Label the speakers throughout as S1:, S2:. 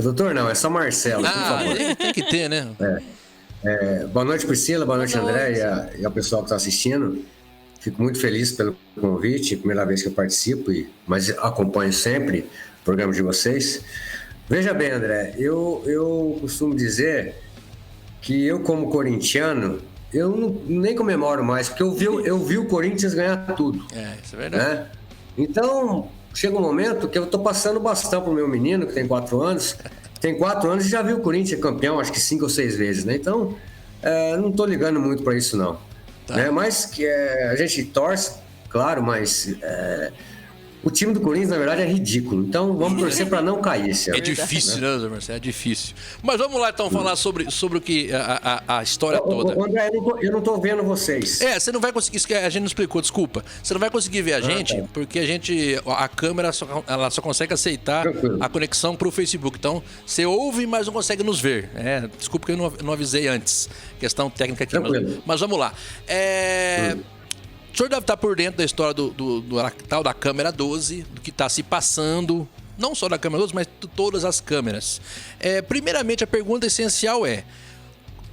S1: Doutor, não, é só Marcelo, por favor.
S2: Tem que ter, né?
S1: Boa noite, Priscila, boa noite, André, e ao pessoal que está assistindo. Fico muito feliz pelo convite, primeira vez que eu participo, mas acompanho sempre o programa de vocês. Veja bem, André, eu costumo dizer que eu, como corintiano, eu nem comemoro mais, porque eu vi o Corinthians ganhar tudo.
S2: Isso é verdade.
S1: Né? Então, chega um momento que eu estou passando o bastão pro meu menino, que tem 4 anos. Tem 4 anos e já viu o Corinthians campeão, acho que 5 ou 6 vezes, né? Então, não estou ligando muito para isso, não.
S2: Tá.
S1: Né? Mas que a gente torce, claro, mas o time do Corinthians, na verdade, é ridículo. Então, vamos torcer para não cair esse ano.
S2: É difícil, né, Marcelo? É difícil. Mas vamos lá, então, falar sobre o que a história toda.
S1: André, eu não tô vendo vocês.
S2: Você não vai conseguir... Isso que a gente não explicou, desculpa. Você não vai conseguir ver a gente, porque a câmera ela só consegue aceitar a conexão pro Facebook. Então, você ouve, mas não consegue nos ver. Desculpa que eu não avisei antes. Questão técnica aqui. Mas vamos lá. O senhor deve estar por dentro da história do tal da câmera 12, do que está se passando, não só da câmera 12, mas de todas as câmeras. Primeiramente, a pergunta essencial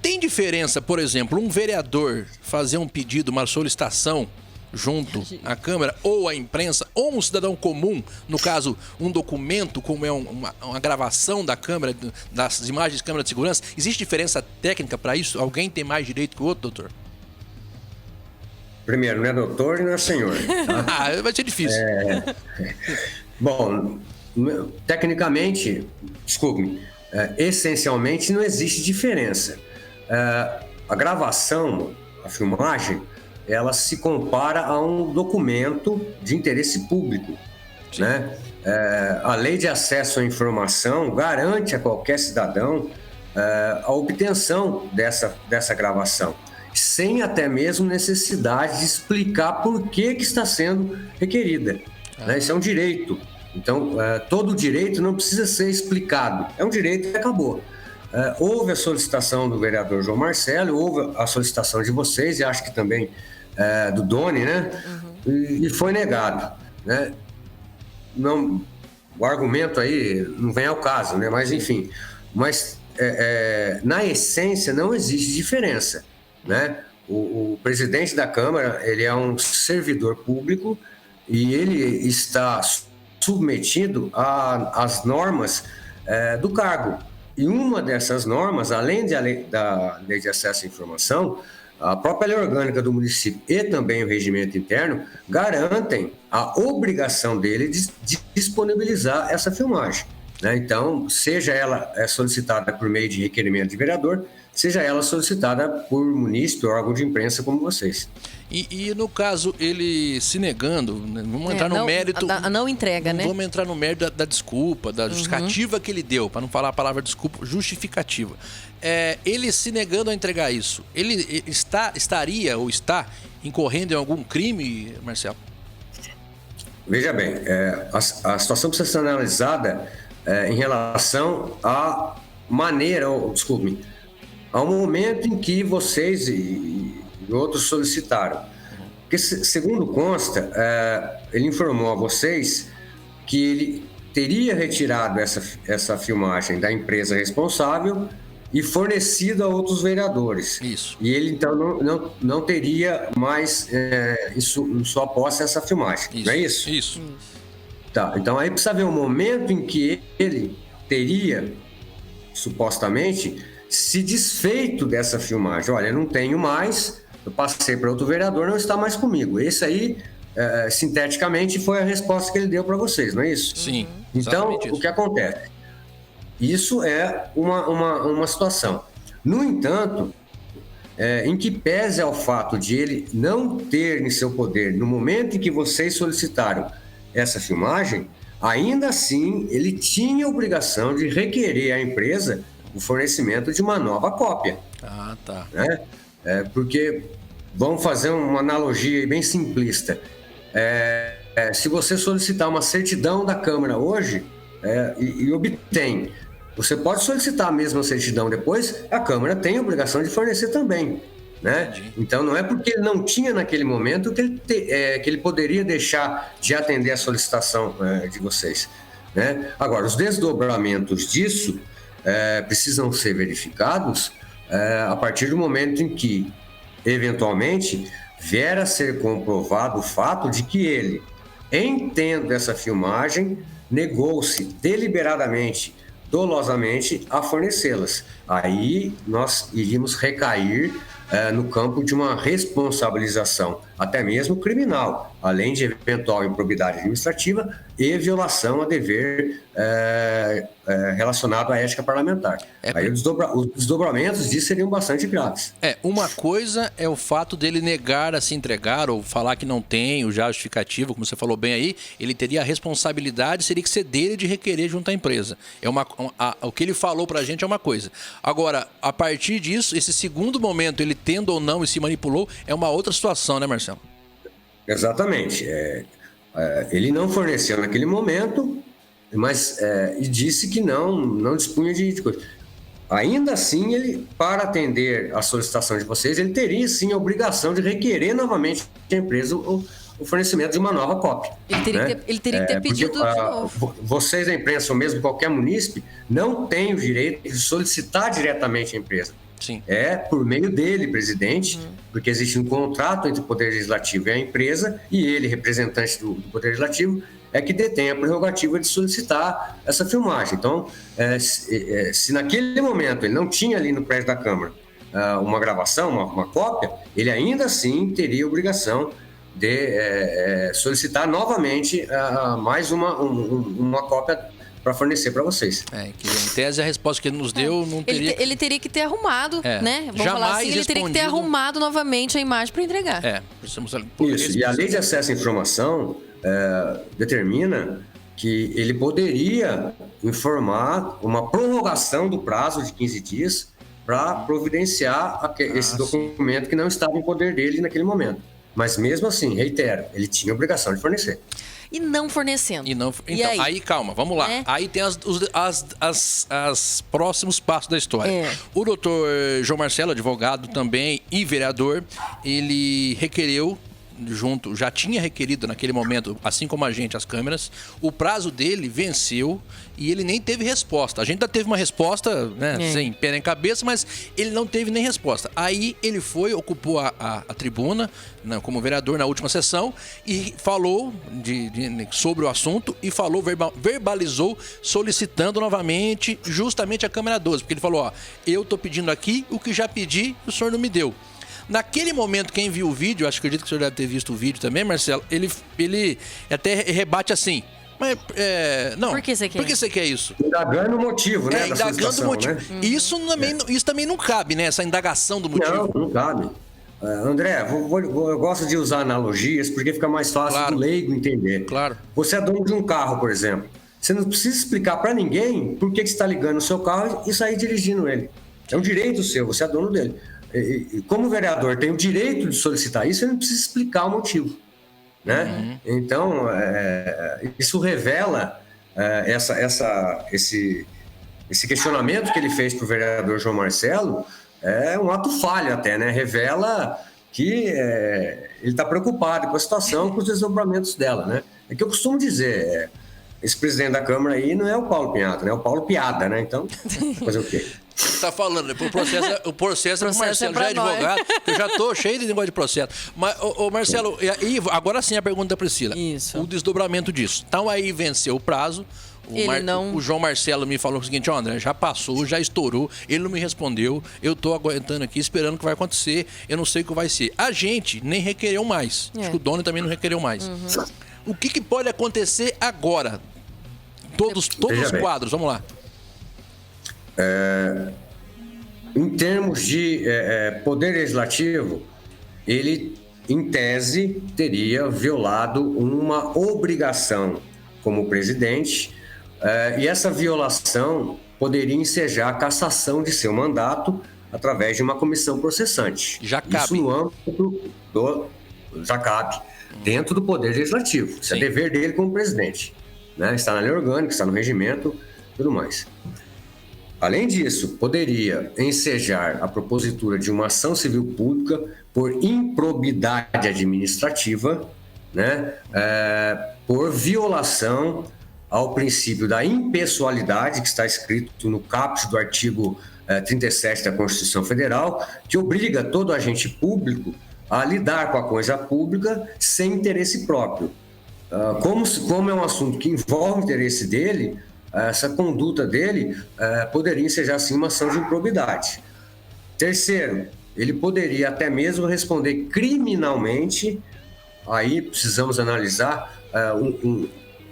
S2: tem diferença, por exemplo, um vereador fazer um pedido, uma solicitação junto à câmera, ou à imprensa, ou um cidadão comum, no caso, um documento, como é uma gravação da câmera, das imagens de câmera de segurança? Existe diferença técnica para isso? Alguém tem mais direito que o outro, doutor?
S1: Primeiro, não é doutor e não é senhor. Tá?
S2: Vai ser difícil.
S1: Bom, tecnicamente, desculpe-me, essencialmente não existe diferença. A gravação, a filmagem, ela se compara a um documento de interesse público. Né? A lei de acesso à informação garante a qualquer cidadão a obtenção dessa gravação, sem até mesmo necessidade de explicar por que está sendo requerida. Né? Isso é um direito. Então, todo direito não precisa ser explicado. É um direito e acabou. Houve a solicitação do vereador João Marcelo, houve a solicitação de vocês, e acho que também do Doni, né? E foi negado. Né? Não, o argumento aí não vem ao caso, né? Mas enfim. Mas, na essência, não existe diferença. Né? O presidente da Câmara, ele é um servidor público e ele está submetido às normas do cargo. E uma dessas normas, além da lei de acesso à informação, a própria lei orgânica do município e também o regimento interno garantem a obrigação dele de disponibilizar essa filmagem. Né? Então, seja ela solicitada por meio de requerimento de vereador, seja ela solicitada por munícipe ou órgão de imprensa como vocês.
S2: E no caso, ele se negando, vamos entrar no mérito...
S3: A não entrega, né?
S2: Vamos entrar no mérito da desculpa, da justificativa que ele deu, para não falar a palavra desculpa, justificativa. Ele se negando a entregar isso, ele estaria ou está incorrendo em algum crime, Marcelo?
S1: Veja bem, a situação precisa ser analisada em relação à maneira, ao momento em que vocês e outros solicitaram. Porque, segundo consta, ele informou a vocês que ele teria retirado essa filmagem da empresa responsável e fornecido a outros vereadores.
S2: Isso.
S1: E ele, então, não teria mais em sua posse essa filmagem.
S2: Isso.
S1: Não é isso?
S2: Isso.
S1: Tá, então aí precisa ver o momento em que ele teria, supostamente, se desfeito dessa filmagem. Olha, eu não tenho mais, eu passei para outro vereador, não está mais comigo. Esse aí, sinteticamente, foi a resposta que ele deu para vocês, não é isso?
S2: Sim.
S1: Então, o que acontece? Isso é uma situação. No entanto, em que pese ao fato de ele não ter em seu poder, no momento em que vocês solicitaram essa filmagem, ainda assim ele tinha a obrigação de requerer à empresa o fornecimento de uma nova cópia.
S2: Ah, tá.
S1: Né? Porque, vamos fazer uma analogia bem simplista. Se você solicitar uma certidão da Câmara hoje e obtém, você pode solicitar a mesma certidão depois, a Câmara tem a obrigação de fornecer também. Né? Então, não é porque ele não tinha naquele momento que ele poderia deixar de atender a solicitação de vocês. né? Agora, os desdobramentos disso precisam ser verificados a partir do momento em que, eventualmente, vier a ser comprovado o fato de que ele, em tendo essa filmagem, negou-se deliberadamente, dolosamente, a fornecê-las. Aí nós iríamos recair no campo de uma responsabilização, até mesmo criminal, além de eventual improbidade administrativa e violação a dever relacionado à ética parlamentar. Aí os desdobramentos disso seriam bastante graves.
S2: Uma coisa é o fato dele negar a se entregar ou falar que não tem o já justificativo, como você falou bem aí, ele teria a responsabilidade, seria que ser dele de requerer junto à empresa. O que ele falou pra gente é uma coisa. Agora, a partir disso, esse segundo momento, ele tendo ou não e se manipulou, é uma outra situação, né, Marcelo?
S1: Exatamente. Ele não forneceu naquele momento, mas e disse que não dispunha de coisa. Ainda assim, ele, para atender a solicitação de vocês, ele teria sim a obrigação de requerer novamente da empresa o fornecimento de uma nova cópia.
S3: Ele teria que ter pedido de novo.
S1: Vocês, a imprensa, ou mesmo qualquer munícipe, não tem o direito de solicitar diretamente a empresa.
S2: Sim.
S1: Por meio dele, presidente, porque existe um contrato entre o Poder Legislativo e a empresa, e ele, representante do Poder Legislativo, é que detém a prerrogativa de solicitar essa filmagem. Então, se naquele momento ele não tinha ali no prédio da Câmara uma gravação, uma cópia, ele ainda assim teria a obrigação de solicitar novamente mais uma cópia para fornecer para vocês.
S2: Que em tese a resposta que ele nos deu não teria...
S3: Ele teria que ter arrumado, né? Vamos falar assim, ele teria que ter arrumado novamente a imagem para entregar.
S1: Isso, e a Lei de Acesso à Informação determina que ele poderia informar uma prorrogação do prazo de 15 dias para providenciar esse documento que não estava em poder dele naquele momento. Mas mesmo assim, reitero, ele tinha a obrigação de fornecer.
S3: E não fornecendo.
S2: Então, aí calma, vamos lá. Aí tem os próximos passos da história. O doutor João Marcelo, advogado também e vereador, ele requereu já tinha requerido naquele momento, assim como a gente, as câmeras. O prazo dele venceu e ele nem teve resposta. A gente já teve uma resposta, né, sem pé nem cabeça, mas ele não teve nem resposta. Aí ele ocupou a tribuna, né, como vereador na última sessão e falou sobre o assunto e verbalizou solicitando novamente justamente a câmera 12, porque ele falou, eu tô pedindo aqui o que já pedi, o senhor não me deu. Naquele momento, quem viu o vídeo, acredito que o senhor deve ter visto o vídeo também, Marcelo, ele até rebate assim. Mas, não.
S3: Por que você quer?
S2: Por que você quer isso?
S1: Indagando o motivo, né?
S2: Indagando o motivo. Né? Isso também não cabe, né? Essa indagação do motivo.
S1: Não cabe. André, eu gosto de usar analogias porque fica mais fácil do leigo entender.
S2: Claro.
S1: Você é dono de um carro, por exemplo. Você não precisa explicar para ninguém por que você está ligando o seu carro e sair dirigindo ele. É um direito seu, você é dono dele. E como vereador tem o direito de solicitar isso, ele não precisa explicar o motivo, né? Então, isso revela esse questionamento que ele fez para o vereador João Marcelo, é um ato falho até, né? Revela que ele está preocupado com a situação, com os desdobramentos dela, né? É que eu costumo dizer, esse presidente da Câmara aí não é o Paulo Pinhata, né? É o Paulo Piada, né? Então, fazer o quê?
S2: Você tá falando, o processo é pro Marcelo, já é advogado, eu já tô cheio de negócio de processo. Mas, Marcelo, e agora sim a pergunta da Priscila.
S3: Isso.
S2: O desdobramento disso. Então aí venceu o prazo. O João Marcelo me falou o seguinte, André, já passou, já estourou, ele não me respondeu, eu tô aguentando aqui, esperando o que vai acontecer, eu não sei o que vai ser. A gente nem requereu mais, acho que o dono também não requereu mais. O que pode acontecer agora? Todos os quadros, vamos lá.
S1: Em termos de poder legislativo, ele, em tese, teria violado uma obrigação como presidente, e essa violação poderia ensejar a cassação de seu mandato através de uma comissão processante.
S2: Já cabe.
S1: Isso no âmbito já cabe, dentro do poder legislativo. Isso é dever dele como presidente, né? Está na lei orgânica, está no regimento, tudo mais. Além disso, poderia ensejar a propositura de uma ação civil pública por improbidade administrativa, né, por violação ao princípio da impessoalidade, que está escrito no caput do artigo 37 da Constituição Federal, que obriga todo agente público a lidar com a coisa pública sem interesse próprio. Como é um assunto que envolve o interesse dele, essa conduta dele poderia ensejar, assim, uma ação de improbidade. Terceiro, ele poderia até mesmo responder criminalmente, aí precisamos analisar,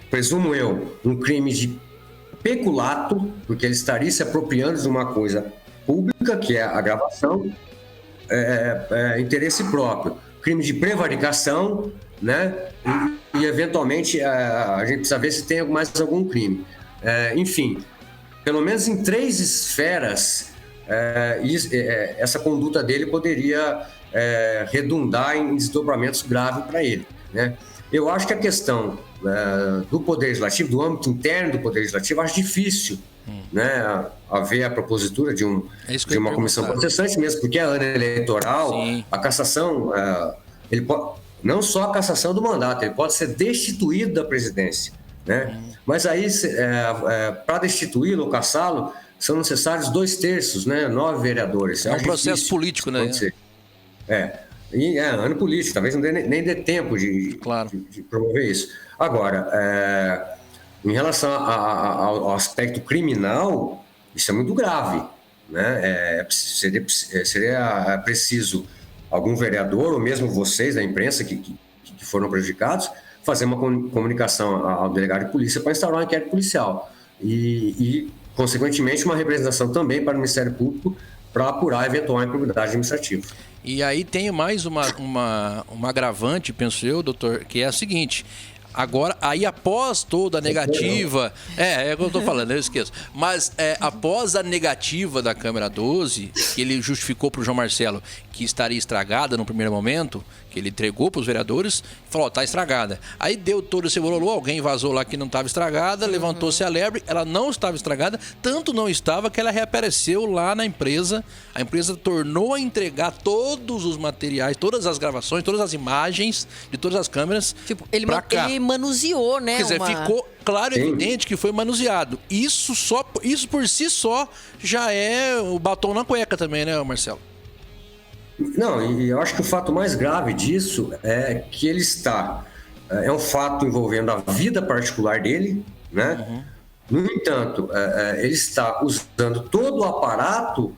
S1: presumo eu, um crime de peculato, porque ele estaria se apropriando de uma coisa pública, que é a gravação, interesse próprio, crime de prevaricação, né? E eventualmente a gente precisa ver se tem mais algum crime. Enfim, pelo menos em 3 esferas, essa conduta dele poderia redundar em desdobramentos graves para ele, né? Eu acho que a questão do Poder Legislativo, do âmbito interno do Poder Legislativo, acho difícil, né, haver a propositura de uma comissão processante, mesmo porque é ano eleitoral. Sim. A cassação, ele pode, não só a cassação do mandato, ele pode ser destituído da presidência, né? Mas aí, para destituí-lo ou cassá-lo, são necessários 2/3, né, 9 vereadores.
S2: É um processo político, né?
S1: Ano político, talvez nem dê tempo de promover isso. Agora, em relação ao aspecto criminal, isso é muito grave, né? Seria preciso algum vereador, ou mesmo vocês da imprensa que foram prejudicados, fazer uma comunicação ao delegado de polícia para instaurar um inquérito policial e, consequentemente, uma representação também para o Ministério Público para apurar eventual improbidade administrativa.
S2: E aí tem mais uma agravante, penso eu, doutor, que é a seguinte: agora, aí após toda a negativa... É o que eu estou falando, eu esqueço. Mas após a negativa da Câmara 12, que ele justificou para o João Marcelo que estaria estragada no primeiro momento, que ele entregou para os vereadores, falou, está estragada. Aí deu todo esse bololô, alguém vazou lá que não estava estragada, levantou-se a lebre, ela não estava estragada, tanto não estava que ela reapareceu lá na empresa. A empresa tornou a entregar todos os materiais, todas as gravações, todas as imagens de todas as câmeras.
S3: Tipo, ele manuseou, né?
S2: Quer dizer, ficou claro e evidente que foi manuseado. Isso por si só já é o batom na cueca também, né, Marcelo?
S1: Não, e eu acho que o fato mais grave disso é que ele está... É um fato envolvendo a vida particular dele, né? No entanto, ele está usando todo o aparato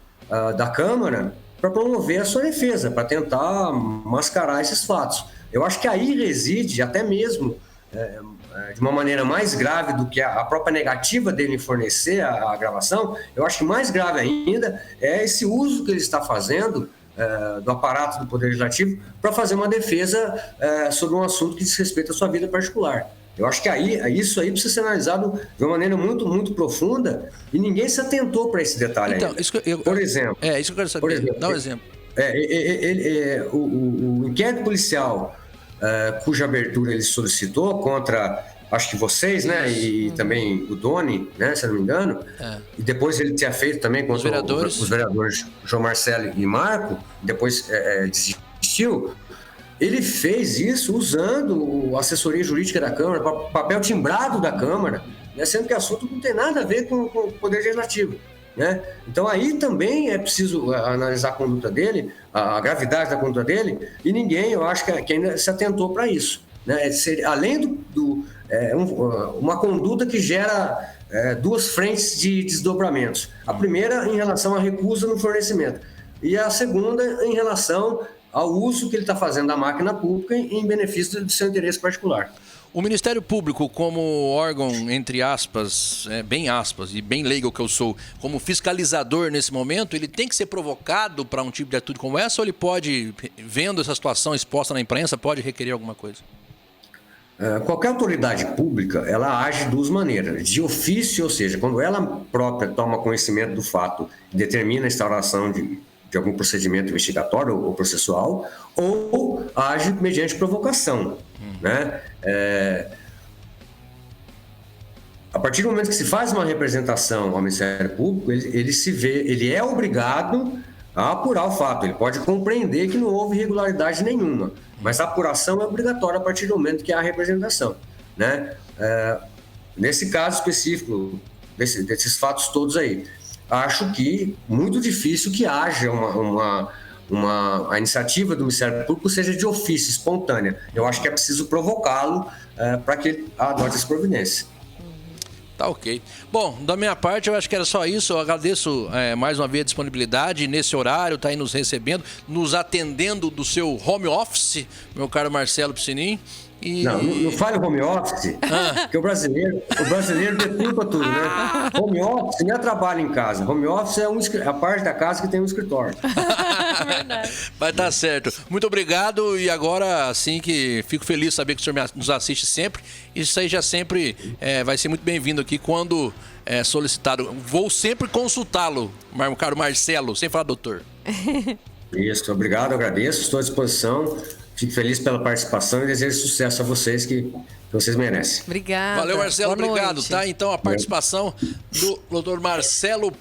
S1: da Câmara para promover a sua defesa, para tentar mascarar esses fatos. Eu acho que aí reside, até mesmo de uma maneira mais grave do que a própria negativa dele em fornecer a gravação, eu acho que mais grave ainda é esse uso que ele está fazendo do aparato do Poder Legislativo para fazer uma defesa sobre um assunto que diz respeito à sua vida particular. Eu acho que isso aí precisa ser analisado de uma maneira muito, muito profunda e ninguém se atentou para esse detalhe ainda. Por exemplo...
S2: isso que eu quero saber. Dá um exemplo.
S1: O inquérito policial cuja abertura ele solicitou contra... Acho que vocês, né? E também o Doni, né? Se eu não me engano. E depois ele tinha feito também contra os vereadores João Marcelo e Marco. Depois desistiu. Ele fez isso usando a assessoria jurídica da Câmara, papel timbrado da Câmara, né? Sendo que o assunto não tem nada a ver com o Poder Legislativo, né? Então aí também é preciso analisar a conduta dele, a gravidade da conduta dele, e ninguém, eu acho que ainda se atentou para isso, né? Além uma conduta que gera 2 frentes de desdobramentos. A primeira em relação à recusa no fornecimento e a segunda em relação ao uso que ele está fazendo da máquina pública em benefício do seu interesse particular.
S2: O Ministério Público, como órgão, entre aspas, bem aspas, e bem leigo que eu sou, como fiscalizador nesse momento, ele tem que ser provocado para um tipo de atitude como essa, ou ele pode, vendo essa situação exposta na imprensa, pode requerer alguma coisa?
S1: Qualquer autoridade pública, ela age de 2 maneiras. De ofício, ou seja, quando ela própria toma conhecimento do fato e determina a instauração de algum procedimento investigatório ou processual, ou age mediante provocação, né? A partir do momento que se faz uma representação ao Ministério Público, ele é obrigado a apurar o fato. Ele pode compreender que não houve irregularidade nenhuma, mas a apuração é obrigatória a partir do momento que há a representação, né? nesse caso específico, desses fatos todos aí, acho que muito difícil que haja a iniciativa do Ministério Público seja de ofício, espontânea. Eu acho que é preciso provocá-lo para que ele adote essa providência.
S2: Tá ok. Bom, da minha parte, eu acho que era só isso. Eu agradeço mais uma vez a disponibilidade nesse horário, tá aí nos recebendo, nos atendendo do seu home office, meu caro Marcelo Piscinin.
S1: Não fale home office, porque o brasileiro deturpa tudo, né? Home office não é trabalho em casa. Home office é a parte da casa que tem um escritório.
S3: Verdade.
S2: Vai estar certo. Muito obrigado e agora, assim que fico feliz de saber que o senhor nos assiste sempre. Isso aí já sempre vai ser muito bem-vindo aqui quando solicitado. Vou sempre consultá-lo, meu caro Marcelo, sem falar doutor.
S1: Isso, obrigado, agradeço, estou à disposição. Fico feliz pela participação e desejo sucesso a vocês que vocês merecem.
S3: Obrigada.
S2: Valeu, Marcelo.
S3: Boa
S2: obrigado.
S3: Noite.
S2: Tá, então a participação do Dr. Marcelo